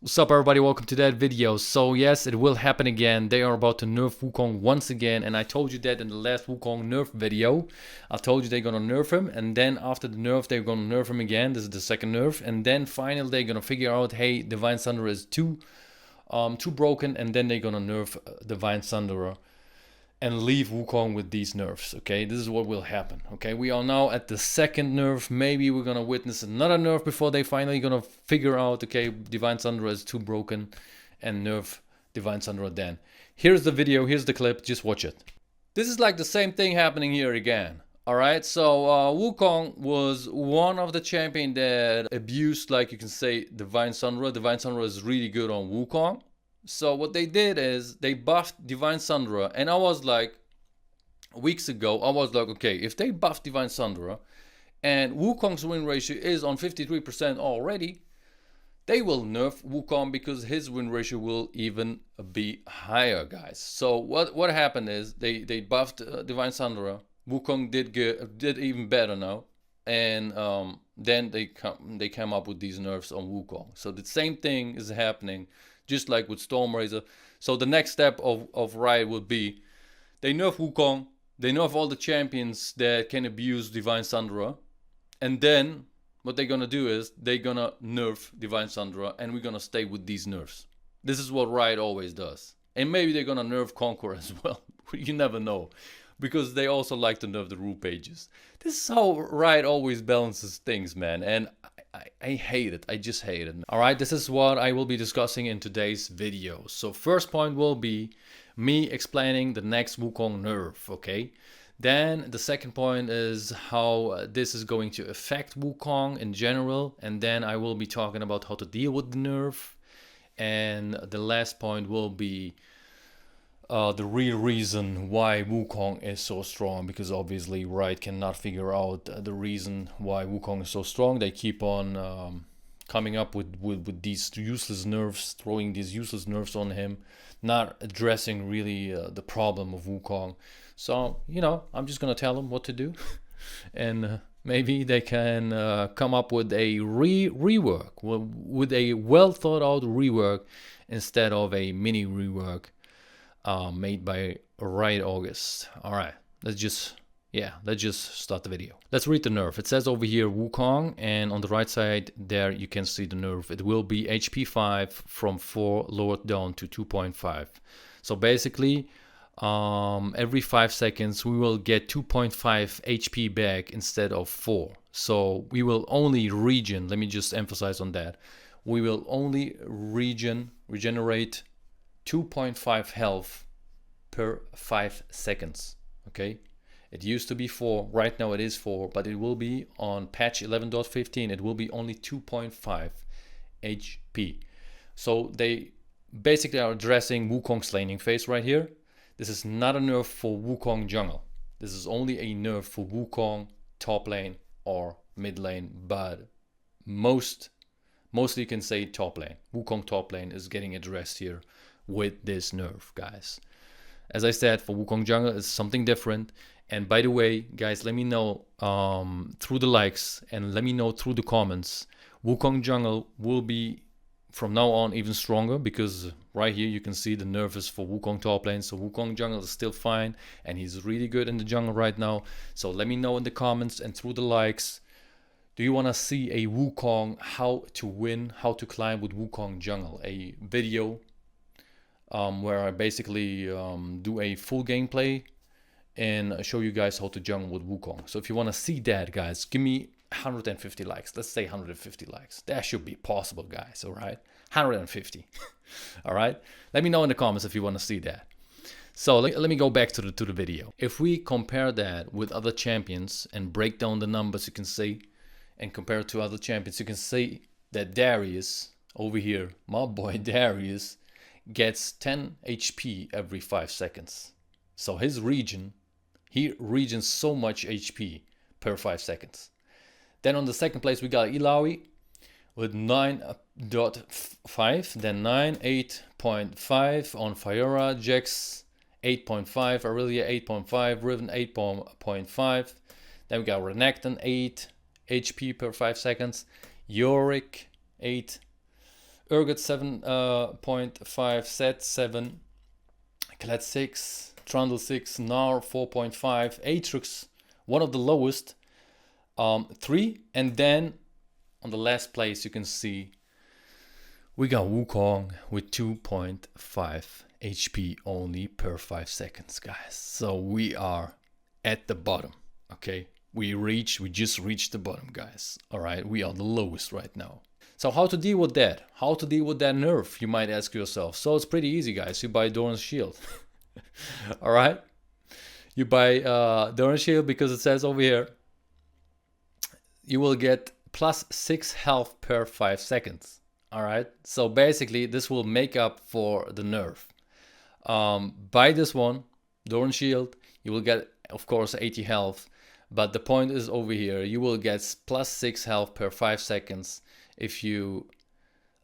What's up everybody, welcome to that video. So yes, it will happen again. They are about to nerf Wukong once again, and I told you that in the last Wukong nerf video. I told you they're gonna nerf him, and then after the nerf they're gonna nerf him again. This is the second nerf, and then finally they're gonna figure out, hey, Divine Sunderer is too broken, and then they're gonna nerf Divine Sunderer and leave Wukong with these nerfs. Okay, this is what will happen. Okay, we are now at the second nerf. Maybe we're gonna witness another nerf before they finally gonna figure out, okay, Divine Sunderer is too broken, and nerf Divine Sunderer then. Here's the video, here's the clip, just watch it. This is like the same thing happening here again. Alright, so Wukong was one of the champion that abused, like you can say, Divine Sunderer. Divine Sunderer is really good on Wukong. So what they did is they buffed Divine Sunderer, and I was like, weeks ago, I was like, okay, if they buff Divine Sunderer and Wukong's win ratio is on 53% already, they will nerf Wukong because his win ratio will even be higher, guys. So what happened is they buffed Divine Sunderer. Wukong did even better now, and then they came up with these nerfs on Wukong. So the same thing is happening, just like with Stormraiser. So the next step of Riot would be they nerf Wukong, they nerf all the champions that can abuse Divine Sunderer, and then what they're gonna do is they're gonna nerf Divine Sunderer, and we're gonna stay with these nerfs. This is what Riot always does. And maybe they're gonna nerf Conqueror as well. You never know, because they also like to nerf the rule pages. This is how Riot always balances things, man, and I hate it. I just hate it. Alright, this is what I will be discussing in today's video. So first point will be me explaining the next Wukong nerf, okay? Then the second point is how this is going to affect Wukong in general. And then I will be talking about how to deal with the nerf. And the last point will be the real reason why Wukong is so strong, because obviously Riot cannot figure out the reason why Wukong is so strong. They keep on coming up with these useless nerfs, throwing these useless nerfs on him, not addressing really the problem of Wukong. So, you know, I'm just gonna tell them what to do, and maybe they can come up with a rework, with a well thought out rework instead of a mini rework made by Riot August. Alright, let's just start the video. Let's read the nerf. It says over here Wukong, and on the right side there you can see the nerf. It will be HP 5 from 4 lowered down to 2.5. So basically every 5 seconds we will get 2.5 HP back instead of 4. So we will only regen, let me just emphasize on that, we will only regenerate 2.5 health per 5 seconds. Okay, it used to be 4, right now it is 4, but it will be on patch 11.15, it will be only 2.5 HP. So they basically are addressing Wukong's laning phase right here. This is not a nerf for Wukong jungle. This is only a nerf for Wukong top lane or mid lane, but mostly you can say top lane. Wukong top lane is getting addressed here with this nerf, guys. As I said, for Wukong jungle it's something different. And by the way, guys, let me know through the likes, and let me know through the comments, Wukong jungle will be from now on even stronger, because right here you can see the nerf is for Wukong top lane. So Wukong jungle is still fine, and he's really good in the jungle right now. So let me know in the comments and through the likes, do you want to see a Wukong how to win, how to climb with Wukong jungle, a video where I basically do a full gameplay and show you guys how to jungle with Wukong. So if you want to see that, guys, give me 150 likes. Let's say 150 likes. That should be possible, guys. All right, 150. All right, let me know in the comments if you want to see that. So let me go back to the video. If we compare that with other champions and break down the numbers, you can see, and compare it to other champions, you can see that Darius over here, my boy Darius, gets 10 HP every 5 seconds. So his regen, he regens so much HP per 5 seconds. Then on the second place we got Ilaoi with 9.5, then 9, 8.5 on Fiora, Jax 8.5, Aurelia 8.5, Riven 8.5. Then we got Renekton 8 HP per 5 seconds, Yorick 8, Urgot 7.5, Set 7, Kled 6, Trundle 6, Nar 4.5, Aatrox, one of the lowest, 3, and then on the last place you can see we got Wukong with 2.5 HP only per 5 seconds, guys. So we are at the bottom, okay? We just reached the bottom, guys. All right, we are the lowest right now. So how to deal with that? How to deal with that nerf, you might ask yourself. So it's pretty easy, guys. You buy Doran's Shield. All right? You buy Doran's Shield because it says over here, you will get plus 6 health per 5 seconds. All right? So basically, this will make up for the nerf. Buy this one, Doran's Shield. You will get, of course, 80 health. But the point is over here, you will get plus 6 health per 5 seconds. If you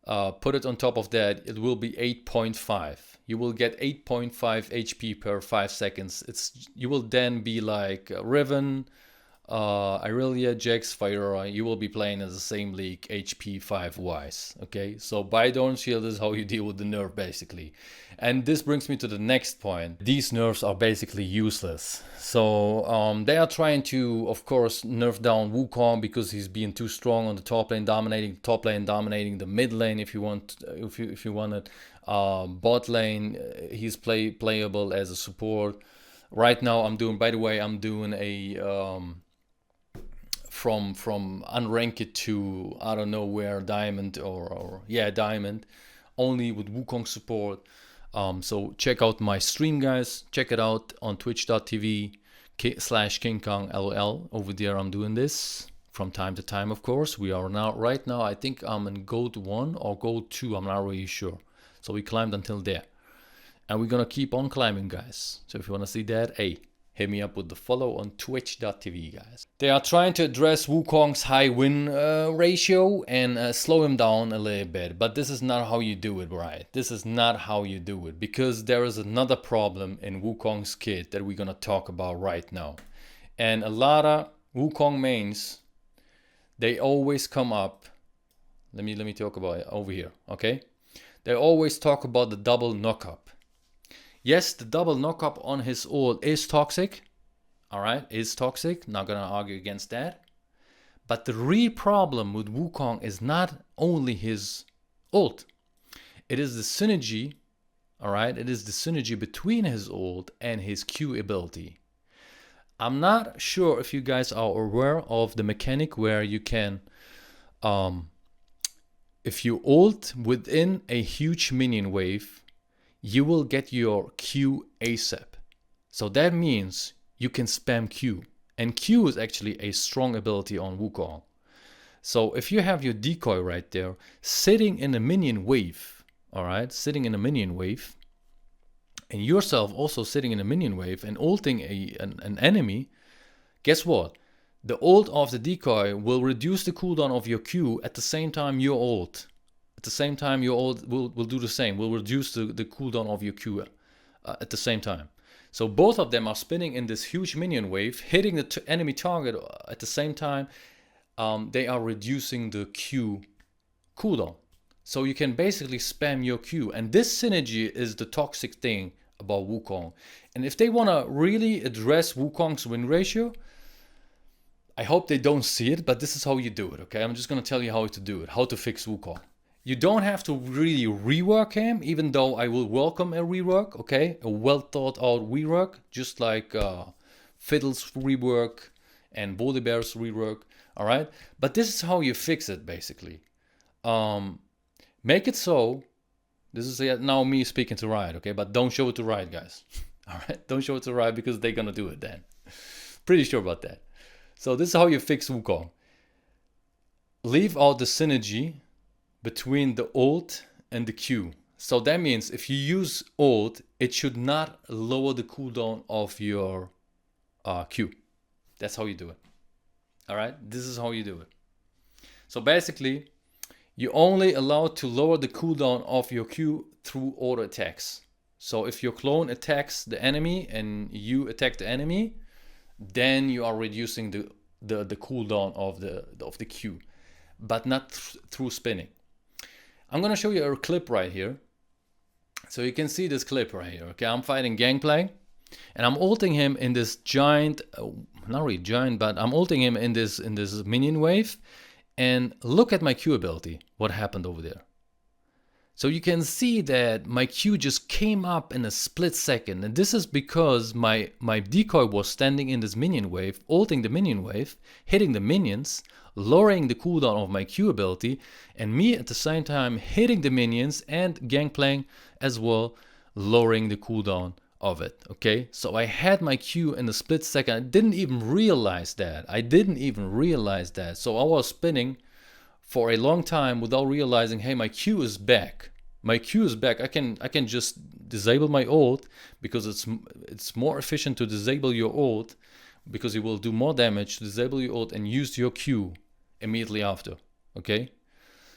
put it on top of that, it will be 8.5. You will get 8.5 HP per 5 seconds. You will then be like Riven, Irelia, Jax, Fire. You will be playing in the same league HP 5 wise. Okay, so buy Doran's Shield is how you deal with the nerf basically. And this brings me to the next point. These nerfs are basically useless. So they are trying to, of course, nerf down Wukong because he's being too strong on the top lane, dominating the top lane, dominating the mid lane. If you want, if you want it, bot lane, he's playable as a support. Right now, I'm doing. By the way, I'm doing a from unranked to I don't know where diamond or yeah diamond, only with Wukong support. So check out my stream, guys. Check it out on twitch.tv/KingKongLOL. Over there I'm doing this from time to time, of course. We are now, right now, I think I'm in gold 1 or gold 2, I'm not really sure. So we climbed until there. And we're gonna keep on climbing, guys. So if you wanna see that, hey, hit me up with the follow on twitch.tv, guys. They are trying to address Wukong's high win ratio and slow him down a little bit. But this is not how you do it, right? This is not how you do it. Because there is another problem in Wukong's kit that we're going to talk about right now. And a lot of Wukong mains, they always come up. Let me talk about it over here, okay? They always talk about the double knockup. Yes, the double knockup on his ult is toxic. Alright, is toxic. Not gonna argue against that. But the real problem with Wukong is not only his ult. It is the synergy. Alright, it is the synergy between his ult and his Q ability. I'm not sure if you guys are aware of the mechanic where you can, if you ult within a huge minion wave, you will get your Q ASAP. So that means you can spam Q. And Q is actually a strong ability on Wukong. So if you have your decoy right there, sitting in a minion wave, alright, sitting in a minion wave, and yourself also sitting in a minion wave and ulting an enemy, guess what? The ult of the decoy will reduce the cooldown of your Q at the same time your ult. At the same time, your ult will do the same. Will reduce the cooldown of your Q at the same time. So both of them are spinning in this huge minion wave, hitting the enemy target at the same time. They are reducing the Q cooldown. So you can basically spam your Q. And this synergy is the toxic thing about Wukong. And if they want to really address Wukong's win ratio, I hope they don't see it, but this is how you do it, okay? I'm just going to tell you how to do it, how to fix Wukong. You don't have to really rework him, even though I will welcome a rework, okay? A well thought out rework, just like Fiddle's rework and Bear's rework, all right? But this is how you fix it, basically. Make it so, this is now me speaking to Riot, okay? But don't show it to Riot, guys, all right? Don't show it to Riot because they're gonna do it then. Pretty sure about that. So this is how you fix Wukong. Leave out the synergy between the ult and the Q. So that means if you use ult, it should not lower the cooldown of your Q. That's how you do it. All right, this is how you do it. So basically, you only allowed to lower the cooldown of your Q through auto attacks. So if your clone attacks the enemy and you attack the enemy, then you are reducing the cooldown of the Q, but not through spinning. I'm gonna show you a clip right here. So you can see this clip right here. Okay, I'm fighting Gangplank, and I'm ulting him in this giant, not really giant, but I'm ulting him in this minion wave. And look at my Q ability. What happened over there? So you can see that my Q just came up in a split second, and this is because my decoy was standing in this minion wave, ulting the minion wave, hitting the minions, lowering the cooldown of my Q ability, and me at the same time hitting the minions and Gangplank as well, lowering the cooldown of it. Okay, so I had my Q in a split second. I didn't even realize that. So I was spinning for a long time without realizing, hey, my Q is back. My Q is back. I can just disable my ult, because it's more efficient to disable your ult, because it will do more damage to disable your ult and use your Q immediately after. Okay,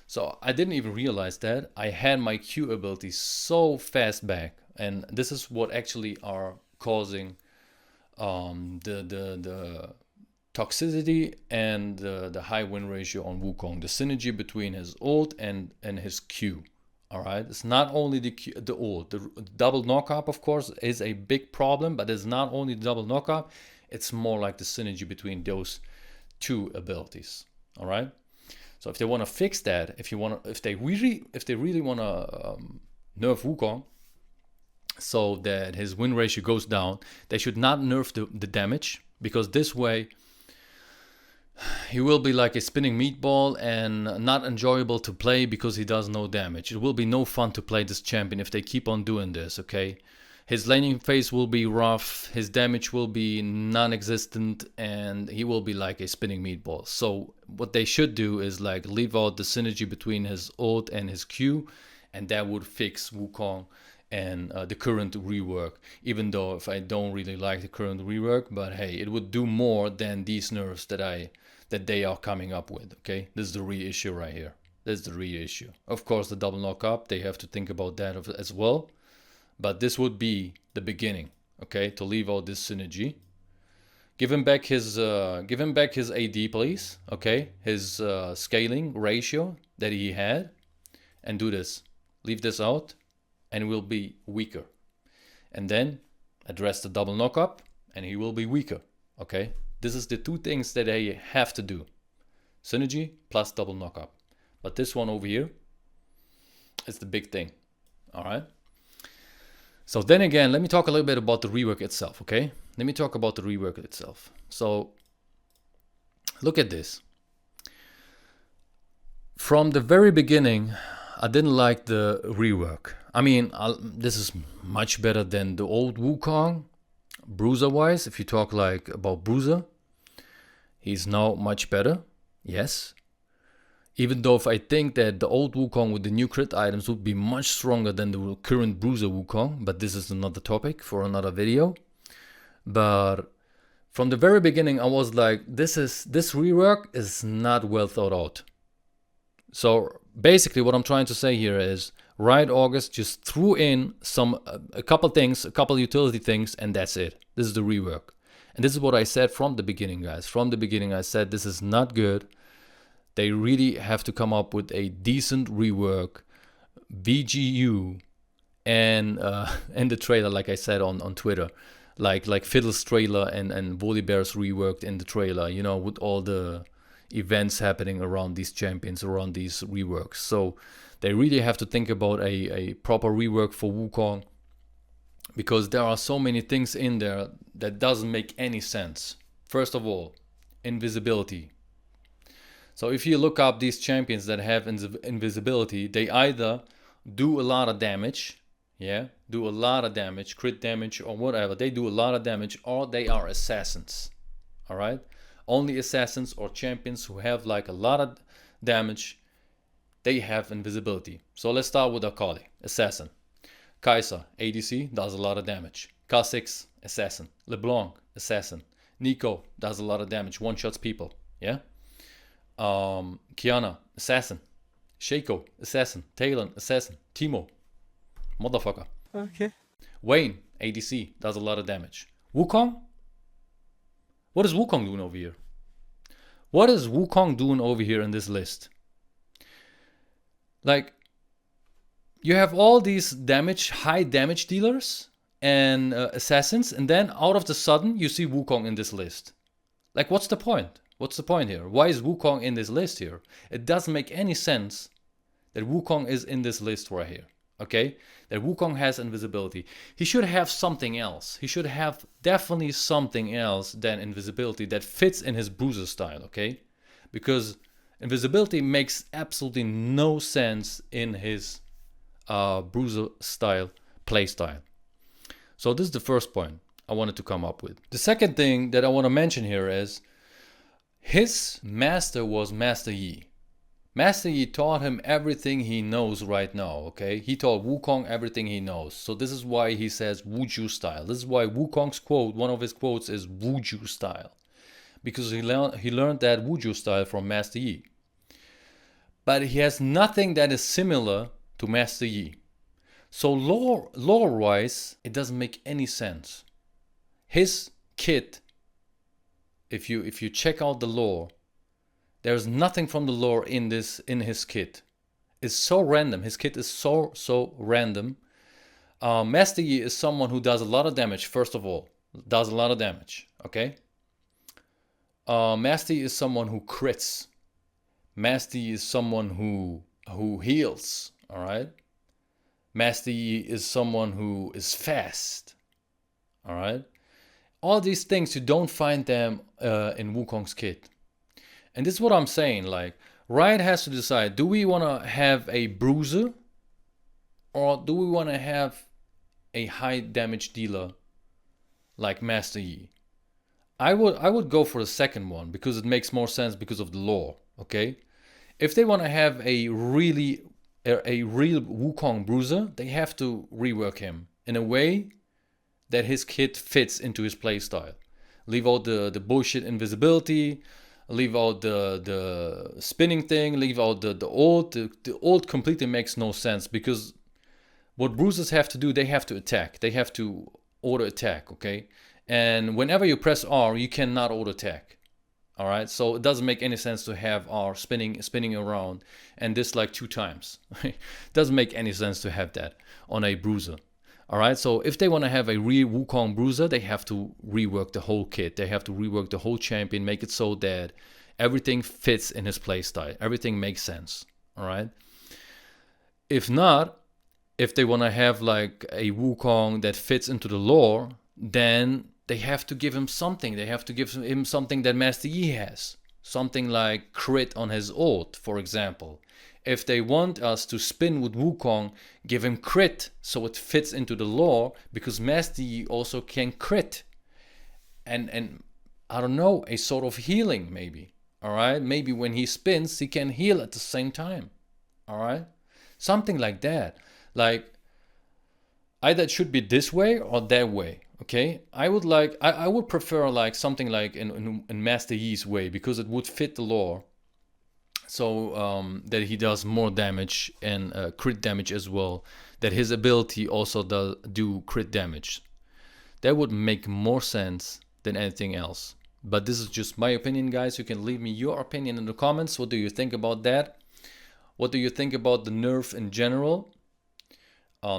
so I didn't even realize that I had my Q ability so fast back, and this is what actually are causing the toxicity and the high win ratio on Wukong, the synergy between his ult and his Q. All right, it's not only the ult, the double knockup, of course, is a big problem, but it's not only the double knockup, it's more like the synergy between those two abilities. All right, so if they want to fix that, if they really want to nerf Wukong so that his win ratio goes down, they should not nerf the damage, because this way he will be like a spinning meatball and not enjoyable to play because he does no damage. It will be no fun to play this champion if they keep on doing this, okay? His laning phase will be rough, his damage will be non-existent, and he will be like a spinning meatball. So what they should do is like leave out the synergy between his ult and his Q, and that would fix Wukong and the current rework. Even though if I don't really like the current rework, but hey, it would do more than these nerfs that they are coming up with. Okay, this is the real issue right here. This is the real issue. Of course, the double knockup, they have to think about that as well, but this would be the beginning. Okay, to leave out this synergy. Give him back his AD, please. Okay, his scaling ratio that he had, and do this. Leave this out, and he will be weaker. And then address the double knockup, and he will be weaker. Okay, this is the two things that they have to do: synergy plus double knockup. But this one over here is the big thing. All right. So then again, let me talk a little bit about the rework itself. Okay, let me talk about the rework itself. So look at this. From the very beginning, I didn't like the rework. I mean, this is much better than the old Wukong, bruiser-wise. If you talk like about bruiser, he's now much better, yes. Even though if I think that the old Wukong with the new crit items would be much stronger than the current bruiser Wukong, but this is another topic for another video. But from the very beginning, I was like, this rework is not well thought out. So basically what I'm trying to say here is Riot August just threw in a couple utility things, and that's it. This is the rework. And this is what I said from the beginning, guys. From the beginning, I said this is not good. They really have to come up with a decent rework, VGU, and the trailer, like I said on Twitter, like Fiddle's trailer and Volibear's reworked in the trailer, you know, with all the events happening around these champions, around these reworks. So they really have to think about a proper rework for Wukong, because there are so many things in there that doesn't make any sense. First of all, invisibility. So if you look up these champions that have invisibility, they either do a lot of damage, do a lot of damage, crit damage or whatever, they do a lot of damage, or they are assassins. All right, only assassins or champions who have like a lot of damage, they have invisibility. So let's start with Akali, assassin. Kai'Sa, ADC, does a lot of damage. Kha'Zix, assassin. LeBlanc, assassin. Nico does a lot of damage, one-shots people, yeah? Kiana, assassin. Shaco, assassin. Talon, assassin. Teemo, motherfucker. Okay. Wayne, ADC, does a lot of damage. Wukong? What is Wukong doing over here? What is Wukong doing over here in this list? Like, you have all these high damage dealers and assassins, and then out of the sudden you see Wukong in this list. Like, what's the point? What's the point here? Why is Wukong in this list here? It doesn't make any sense that Wukong is in this list right here. Okay? That Wukong has invisibility. He should have something else. He should have definitely something else than invisibility that fits in his bruiser style, okay? Because invisibility makes absolutely no sense in his bruiser style play style. So this is the first point I wanted to come up with. The second thing that I want to mention here is his master was Master Yi. Master Yi taught him everything he knows right now, okay? He taught Wukong everything he knows. So this is why he says Wuju style. This is why Wukong's quote, one of his quotes is Wuju style. Because he learned that Wuju style from Master Yi. But he has nothing that is similar to Master Yi. So lore-wise, it doesn't make any sense. His kit, if you check out the lore, there's nothing from the lore in his kit. It's so random. His kit is so random. Master Yi is someone who does a lot of damage, first of all. Does a lot of damage, okay? Master Yi is someone who crits. Master Yi is someone who heals, alright? Master Yi is someone who is fast, alright? All these things, you don't find them in Wukong's kit. And this is what I'm saying, like, Riot has to decide, do we want to have a bruiser or do we want to have a high damage dealer like Master Yi? I would go for the second one because it makes more sense because of the lore, okay? If they want to have a real Wukong bruiser, they have to rework him in a way that his kit fits into his playstyle. Leave out the bullshit invisibility, leave out the spinning thing, leave out the ult. The ult completely makes no sense because what bruisers have to do, they have to attack. They have to auto attack, okay? And whenever you press R, you cannot auto attack. All right, so it doesn't make any sense to have R spinning around and this like 2 times. Doesn't make any sense to have that on a bruiser. All right, so if they want to have a real Wukong bruiser, they have to rework the whole kit. They have to rework the whole champion, make it so that everything fits in his playstyle. Everything makes sense. All right. If not, if they want to have like a Wukong that fits into the lore, then they have to give him something. They have to give him something that Master Yi has. Something like crit on his ult, for example. If they want us to spin with Wukong, give him crit so it fits into the lore, because Master Yi also can crit. And I don't know, a sort of healing maybe. Alright? Maybe when he spins, he can heal at the same time. Alright? Something like that. Like, either it should be this way or that way. Okay, I would prefer like something like in Master Yi's way, because it would fit the lore. So that he does more damage and crit damage as well. That his ability also does do crit damage. That would make more sense than anything else. But this is just my opinion, guys. You can leave me your opinion in the comments. What do you think about that? What do you think about the nerf in general?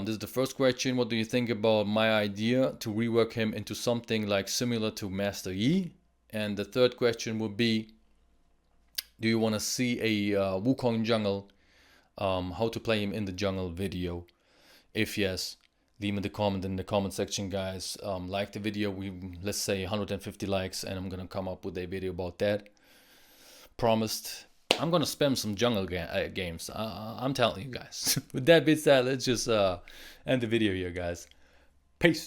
This is the first question. What do you think about my idea to rework him into something like similar to Master Yi? And the third question would be, do you want to see a Wukong jungle, how to play him in the jungle video? If yes, leave me the comment in the comment section, guys. Like the video, let's say 150 likes, and I'm gonna come up with a video about that. Promised. I'm gonna spam some jungle games. I'm telling you guys. With that being said, let's just end the video here, guys. Peace.